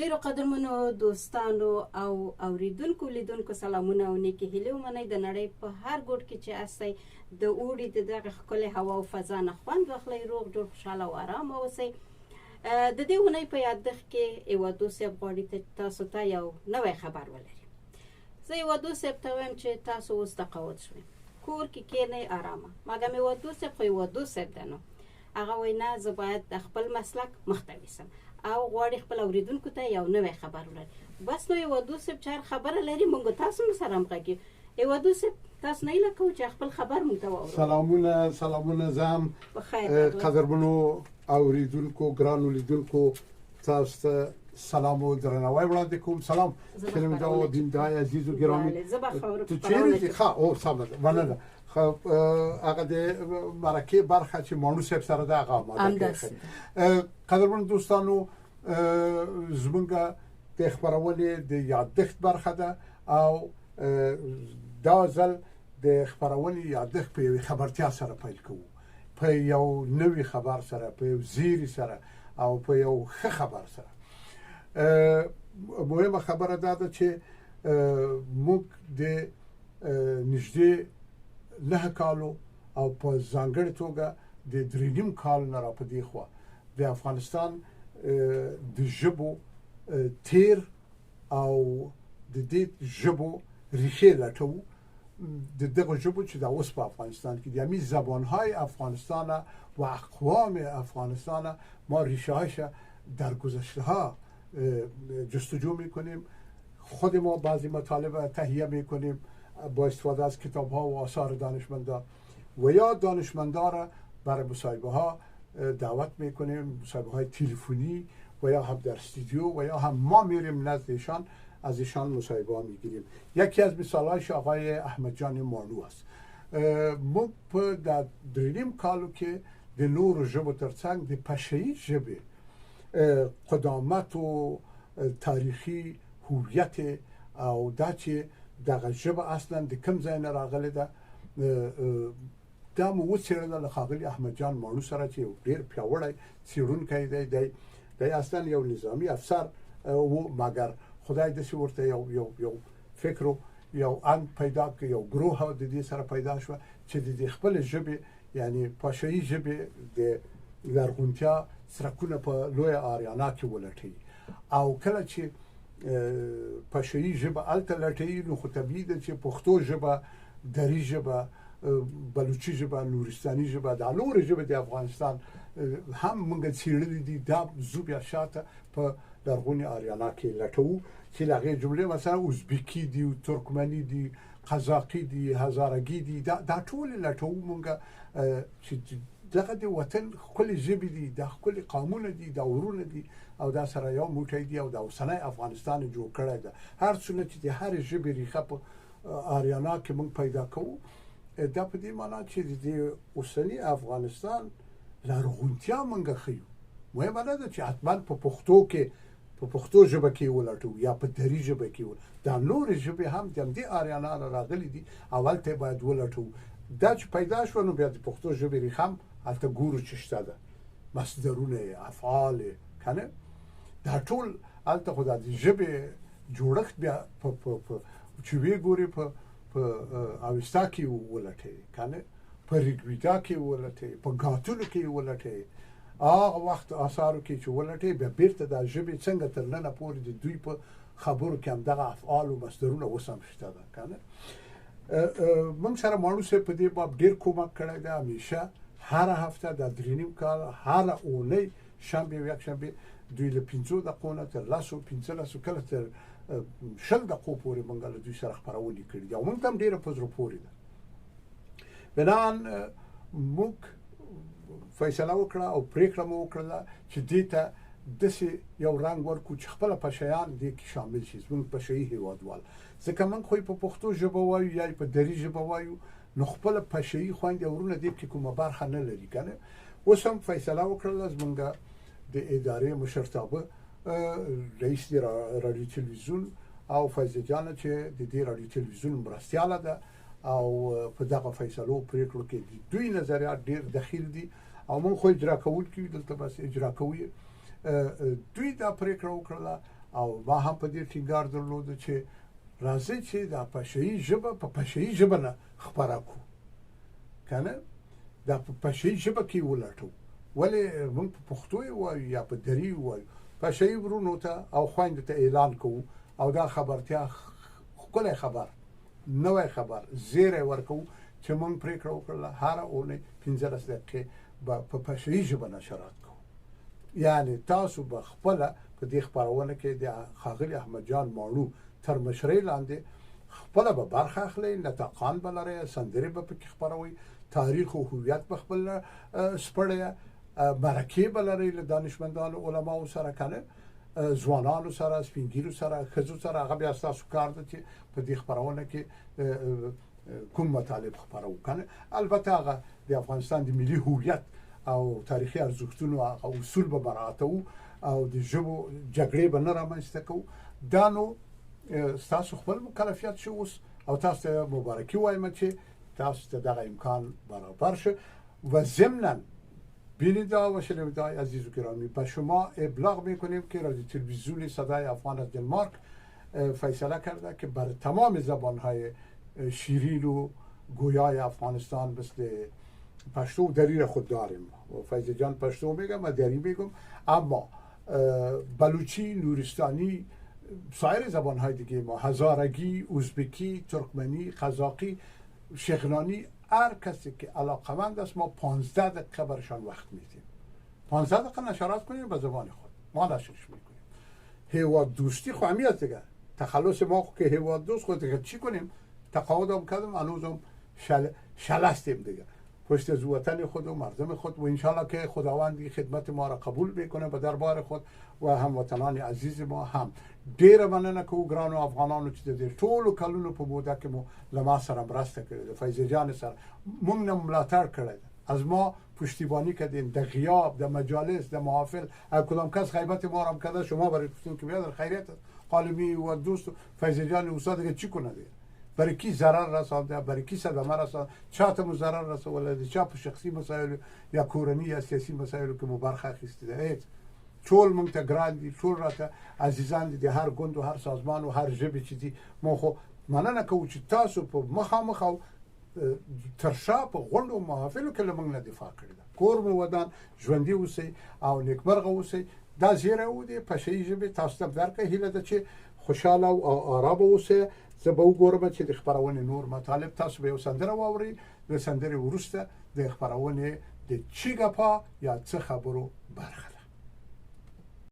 ډیرو قدرمنو دوستانو او اوریدونکو لیدونکو سلامونه او نیکی هیلې ومنئ د نړۍ په هر ګوټ کې چې اسئ د اوړي د دغه ښکلې هوا او فضا نه خوند واخلئ روغ جوړ خوشحاله او ارامه اوسئ د دې اونۍ په یادښت کې ایوادو صاحب غواړي تاسو ته یو نوی خبر ولري زه ایوادو صاحب ته وایم چې تاسو اوس تقاعد شوئ کور کې کښېنئ ارامه مګر ایوادو صاحب خو ایوادو صاحب دی نو هغه وایي نه زه باید د خپل مسلک مخته یوسم او غواړي خپل اوریدونکو ته یو نوی خبر ولري بس نو ایوادو صاحب چې هر خبره لري موږ تاسو سره همغږي ایوادو صاحب تاسو نه هیله کوو چې خپل خبر موږ ته واورو سلامونه زم قدرمنو اوریدونکو ګرانو لیدونکو تاسو ته سلام او درناوی وړاندې کوم سلام شنونده دیندای عزیز و گرامی تو چیرې ښه او سلام مننه هغه د مرکه برخه چې مانو صاحب سره دا هغه ماده قدرمن دوستانو زمونږ د خبرونه د یادښت برخه ده او دا ځل د خبرونه یادښت په خبرتیا سره پیل کوو په یو نوې خبر سره په یو زیری سره او په یو ښه خبر سره مهمه خبره ده چې موږ د نږدې 9 کالو او په ځانګړې توګه د 3 کال نه را پدې خو د افغانستان د ژبو تیر او د دې ژبو ریښې لټو د دغه ژبو چې د اوس په افغانستان کې د امي زبانهای افغانستان و اقوام افغانستان ما ریشه‌هاش در گذشته‌ها جستجو میکنیم خود ما بعضی مطالب تهیه میکنیم با استفاده از کتاب ها و آثار دانشمندان و یا دانشمندان را برای مصاحبه ها دعوت میکنیم مصاحبه های تلفنی و یا هم در استودیو و یا هم ما میریم نزد ایشان از ایشان مصاحبه ها میگیریم یکی از مثالهایش آقای احمد جان مانو است ما در 3 کالو که د نور ژبو ترڅنګ د پشه‌ای ژبې قدامت و تاریخي هویت او دا چې دغه ژبه اصلا د کوم ځای نه راغلې ده دا مو وڅېړله له ښاغلي احمد جان مانو سره چې ډېر پیاوړی څېړونکی دی اصلا یو نظامي افسر و مګر خدای داسې ورته یو فکر یو ان پیدا کړ یو ګروه د دې سره پیدا شوه چې د خپل ژبې یعنی پاشایي ژبې د لرغونتیا سرکونه په لوی آریانا کې ولټي او کله چې پاشایي ژبه الته لټي نو خو طبیعي ده چې پښتو ژبه دری ژبه بلوچي ژبه نورستاني ژبه د نور ژبه د افغانستان هم موږ څېړلې دي دا زو بیا شاته په لرغوني آریانا کې لټو چې هغه جملې مثلا ازبکی دي ترکمني دي قزاقي دي هزارګي دي دا ټول لټو موږ چې دغه د وطن خپل ژبې دي د خپل قانون دي د ورونه دي او دا سره یو موټی دی او د اوسنۍ افغانستان جوړ کړی ده هر څونه چې د هر ژبې ریښه په آریانا کې موږ پیدا کوو دا په دې معنی چې د اوسنۍ افغانستان لرغونتیا موږ ښیو مهمه نه ده چې حتما په پښتو کې په پښتو ژبه کې ولټو یا په دری ژبه کې دا نور ژبې هم د دې آریانا راغلي دي اول ته باید ولټو دا چې پیدا شو نو بیا د پښتو ژبې ریښه البته ګورو چې شته ده مصدرونه افعال کنه دا ټول البته خدای د ژبې جوړښت بیا په چې وی ګوري په اوستا کې ولټي کنه په ریګویدا کې ولټي په غاتلو کې ولټي هغه وخت آثارو کې چې ولټي بیا بیرته د ژبې څنګه تر نن پورې د دوی په خبرو کې هم دغه افعال او مصدرونه وسم شته ده کنه موږ سره مانو صاحب په دې باب ډېر کومک کړی دی همیشه هر هفته د 3 کال هر اونۍ شنبه یک شنبه دوی له 15 دقیقو نه تر 15 کله تر 10 دقیقو پورې موږ له دوی سره خبرونه کړې دي او موږ هم ډېره په زړه پورې ده بنان موږ فیصله وکړه او پریکړه مو وکړه چې دې ته داسې یو رنګ ورکو چې خپل پشیان دې کې شامل شي زموږ پشهي هیوادوال ځکه موږ خو په پښتو ژبه وایو یا په دری ژبه وایو نو خپل پشهي خويندې ورونه دې کې کومه برخه نه لري کنه اوس هم فیصله وکړه زمونږ د ادارې مشرتابه رئیس رادیو تلویزیون او فیض جان چې د دې رادیو تلویزیون مرستیاله ده او په دغه فیصلو پریکړو کې دوی نظریات ډېر دخیل دي او موږ خو اجرا کوونکي دلته بس اجرا کوي دوی دا پریکړه وکړه او ما هم په دې ټینګار درلود چې راځي چې د پښې ژبه په پښې ژبه نه خبره کو کنه د پښې ژبه کې ولټو ولې موږ په پښتو وایو یا په دری وایو پښې ورونو ته او خويند ته اعلان کوو او دا خبرتیا کله خبر نوې خبر زیره ورکو چې موږ پریکړه وکړه هر اونۍ 15 دقیقې په پښې ژبه نشرات کوو یعنی تاسو به خپل په دې خبرونه کې د خاغلی احمد جان ماړو تر مشرۍ لاندې خپل به برخه اخلي نطقان بلره سندري به پکې خبروي تاریخ او هویت په خپل سپړیا مرکه بلره له دانشمندانو علماو سره کنه ځوانانو سره سپینګیرو سره خزو سره هغه بیا تاسو کار د چې په دې خبرونه کې کوم مطالب خبرو کنه البته هغه د افغانستان د ملي هویت او تاریخي ارزښتونو او اصول به مراعاتو او د ژبو جګړې به نه رامنځته کوو دا نو تاسو خپل مکلفیت شو اوس او تاسو ته مبارکي وایم چې تاسو ته دغه امکان برابر شه و ضمناً بیننده و شنونده‌های عزیز و گرامی به شما ابلاغ میکنیم که رادیو تلویزیون صدای افغان از دنمارک فیصله کرده که بر تمام زبانهای شیرین و گویای افغانستان مثل پشتو و دری خود داریم و فیض جان پشتو میگم و دری میگم اما بلوچی نورستانی سایر زبانهای دیگه ما هزارگی ازبکی ترکمنی قزاقی شغنانی هر کسی که علاقمند است ما 15 دقیقه برشان وقت میدیم 15 دقیقه نشرات کنیم به زبان خود ما نشرش میکنیم هیواد دوستی خو همیت دیگه تخلص ما که هیواد دوست خود دیگه چی کنیم تقاعد هم کردم هنوزم شلستیم دیگه پشت از وطن خود و مردم خود و انشالله که خداوند خدمت ما را قبول بکنه به دربار خود و هموطنان عزیز ما هم ډیر مننه کوو ګرانو افغانانو چې د ټولو کلونو په موده کې مو له ما سره مرسته کړې ده فیض جان سره موږ نه ملاتړ کړی از ما پشتیبانی کردین در غیاب در مجالس در محافل کدام کس غیبت ما را کرده شما برای گفتون که بیاد خیریت قالمی و دوست فیض جان استاد دیگه چی کنه دیگه برای کی ضرر رسانده برای کی صدمه رسانده چاته ضرر رسوله چا په شخصي مسائل یا کورنی یا سیاسي مسائل کې مو برخه اخیسته ده ټول مونږ ته ګران دي ټول راته عزیزان دي هر ګوند او هر سازمان او هر ژبه چې دي مو خو مننه کوو چې تاسو په مخامخ او ترشا په غونډو محافلو کې لمنګ نه دفاع کړی ده کور مو ودان ژوندۍ اوسئ او نیکمرغه اوسئ دا زیره و دي په شی ژبه تاسو ته درکه هیله ده چې خوشاله او آرام اوسئ زه به وګورم چې د خبرونه نور مطالب تاسو به وسندره واوري د سندره ورسته د خبرونه د چیګپا یا څه خبرو برخه